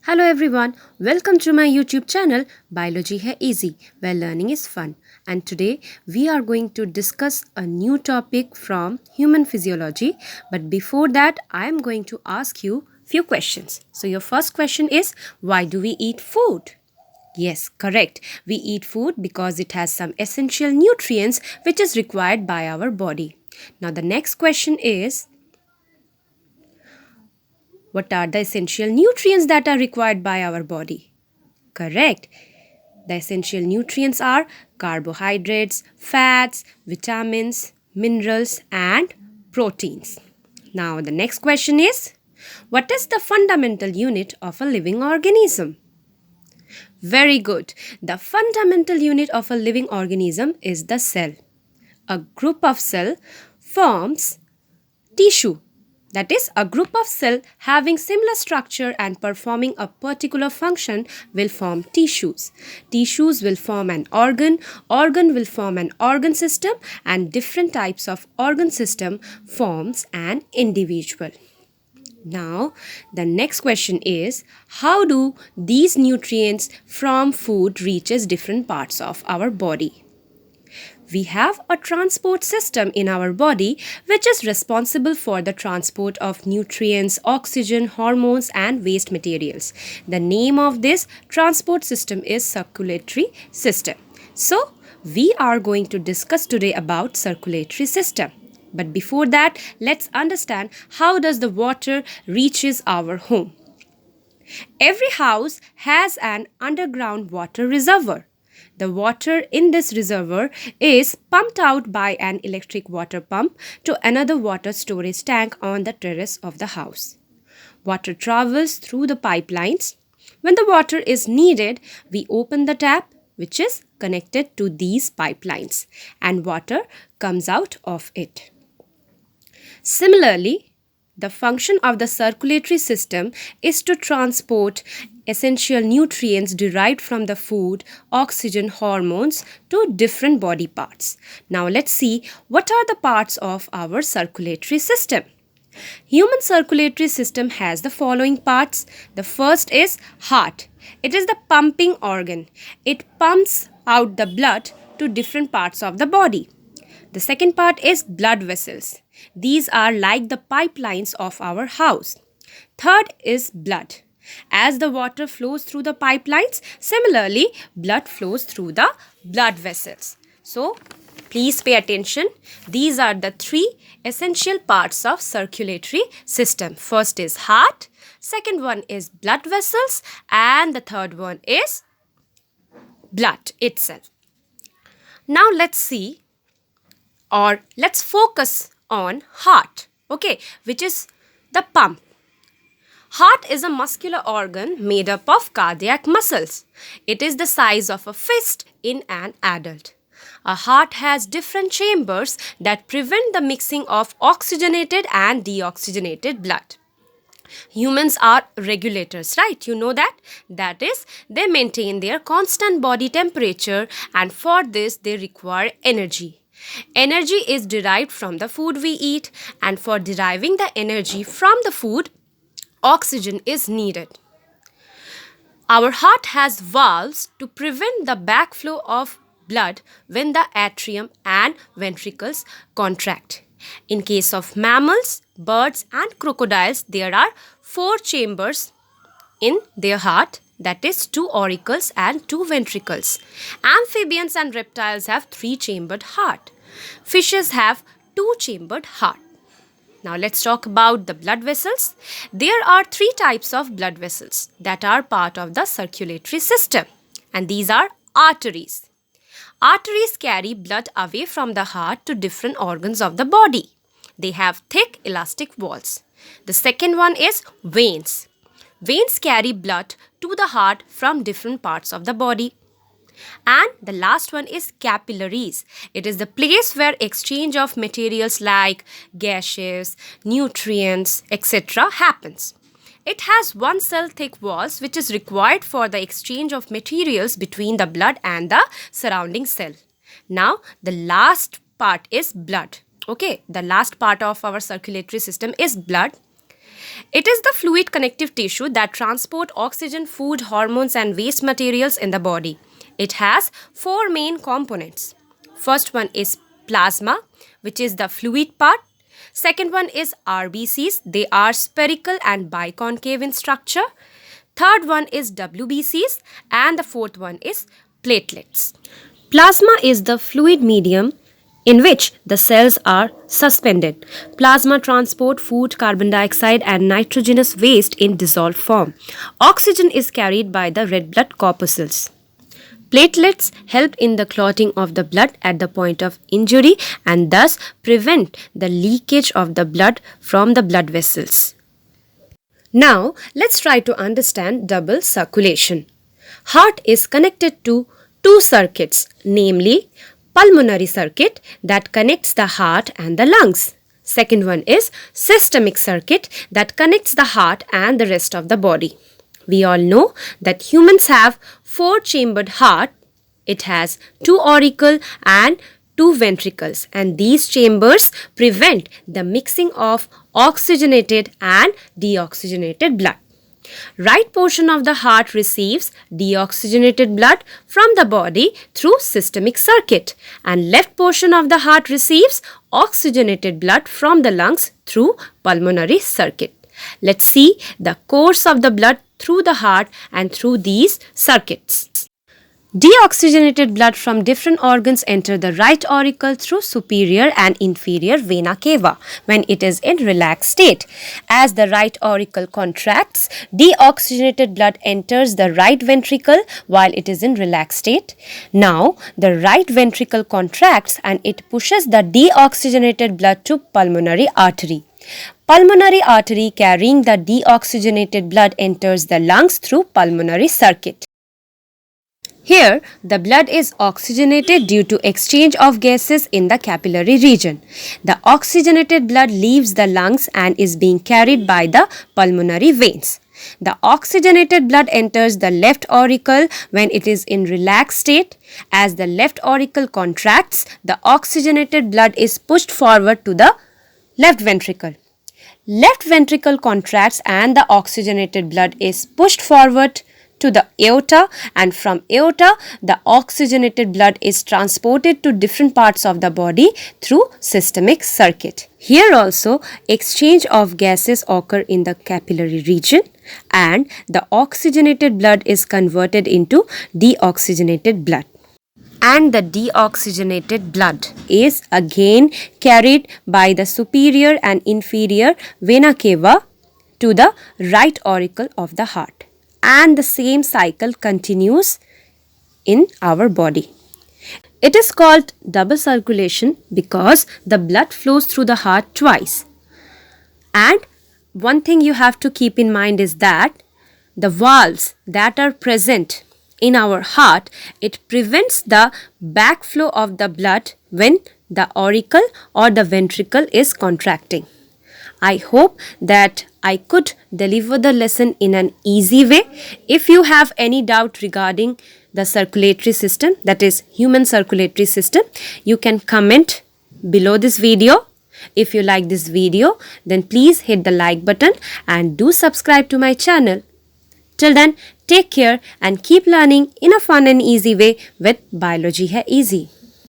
Hello everyone, welcome to my YouTube channel Biology Hai Easy, where learning is fun. And today we are going to discuss a new topic from human physiology. But before that, I am going to ask you few questions. So your first question is, why do we eat food? Yes, correct. We eat food because it has some essential nutrients which is required by our body. Now the next question is, what are the essential nutrients that are required by our body? Correct. The essential nutrients are carbohydrates, fats, vitamins, minerals, and proteins. Now, the next question is, what is the fundamental unit of a living organism? Very good. The fundamental unit of a living organism is the cell. A group of cell forms tissue. That is, a group of cells having similar structure and performing a particular function will form tissues. Tissues will form an organ will form an organ system, and different types of organ system forms an individual. Now, the next question is, how do these nutrients from food reaches different parts of our body? We have a transport system in our body which is responsible for the transport of nutrients, oxygen, hormones and waste materials. The name of this transport system is circulatory system. So, we are going to discuss today about circulatory system. But before that, let's understand how does the water reaches our home. Every house has an underground water reservoir. The water in this reservoir is pumped out by an electric water pump to another water storage tank on the terrace of the house. Water travels through the pipelines. When the water is needed, we open the tap which is connected to these pipelines and water comes out of it. Similarly, the function of the circulatory system is to transport essential nutrients derived from the food, oxygen, hormones to different body parts. Now let's see what are the parts of our circulatory system. Human circulatory system has the following parts. The first is heart. It is the pumping organ. It pumps out the blood to different parts of the body. The second part is blood vessels. These are like the pipelines of our house. Third is blood. As the water flows through the pipelines, similarly, blood flows through the blood vessels. So, please pay attention. These are the three essential parts of circulatory system. First is heart, second one is blood vessels, and the third one is blood itself. Now, let's focus on heart, okay, which is the pump. Heart is a muscular organ made up of cardiac muscles. It is the size of a fist in an adult. A heart has different chambers that prevent the mixing of oxygenated and deoxygenated blood. Humans are regulators, right? You know that? That is, they maintain their constant body temperature, and for this they require energy. Energy is derived from the food we eat, and for deriving the energy from the food, oxygen is needed. Our heart has valves to prevent the backflow of blood when the atrium and ventricles contract. In case of mammals, birds and crocodiles, there are 4 chambers in their heart, that is 2 auricles and 2 ventricles. Amphibians and reptiles have 3-chambered heart. Fishes have 2-chambered heart. Now let's talk about the blood vessels. There are 3 types of blood vessels that are part of the circulatory system, and these are arteries. Arteries carry blood away from the heart to different organs of the body. They have thick elastic walls. The second one is veins. Veins carry blood to the heart from different parts of the body. And the last one is capillaries. It is the place where exchange of materials like gases, nutrients, etc. happens. It has 1 cell thick walls which is required for the exchange of materials between the blood and the surrounding cell. Now, the last part is blood. Okay, the last part of our circulatory system is blood. It is the fluid connective tissue that transport oxygen, food, hormones and waste materials in the body. It has four main components. First one is plasma, which is the fluid part. Second one is RBCs. They are spherical and biconcave in structure. Third one is WBCs and the fourth one is platelets. Plasma is the fluid medium in which the cells are suspended. Plasma transport food, carbon dioxide and nitrogenous waste in dissolved form. Oxygen is carried by the red blood corpuscles. Platelets help in the clotting of the blood at the point of injury and thus prevent the leakage of the blood from the blood vessels. Now, let's try to understand double circulation. Heart is connected to two circuits, namely pulmonary circuit that connects the heart and the lungs. Second one is systemic circuit that connects the heart and the rest of the body. We all know that humans have four-chambered heart. It has two auricle and two ventricles, and these chambers prevent the mixing of oxygenated and deoxygenated blood. Right portion of the heart receives deoxygenated blood from the body through systemic circuit, and left portion of the heart receives oxygenated blood from the lungs through pulmonary circuit. Let's see the course of the blood through the heart and through these circuits. Deoxygenated blood from different organs enter the right auricle through superior and inferior vena cava when it is in relaxed state. As the right auricle contracts, deoxygenated blood enters the right ventricle while it is in relaxed state. Now, the right ventricle contracts and it pushes the deoxygenated blood to pulmonary artery. Pulmonary artery carrying the deoxygenated blood enters the lungs through pulmonary circuit. Here, the blood is oxygenated due to exchange of gases in the capillary region. The oxygenated blood leaves the lungs and is being carried by the pulmonary veins. The oxygenated blood enters the left auricle when it is in relaxed state. As the left auricle contracts, the oxygenated blood is pushed forward to the left ventricle. Left ventricle contracts and the oxygenated blood is pushed forward to the aorta, and from aorta the oxygenated blood is transported to different parts of the body through systemic circuit. Here also exchange of gases occur in the capillary region and the oxygenated blood is converted into deoxygenated blood. And the deoxygenated blood is again carried by the superior and inferior vena cava to the right auricle of the heart. And the same cycle continues in our body. It is called double circulation because the blood flows through the heart twice. And one thing you have to keep in mind is that the valves that are present in our heart, it prevents the backflow of the blood when the auricle or the ventricle is contracting. I hope that I could deliver the lesson in an easy way. If you have any doubt regarding the circulatory system, that is human circulatory system, you can comment below this video. If you like this video, then please hit the like button and do subscribe to my channel. Till then, take care and keep learning in a fun and easy way with Biology Hai Easy.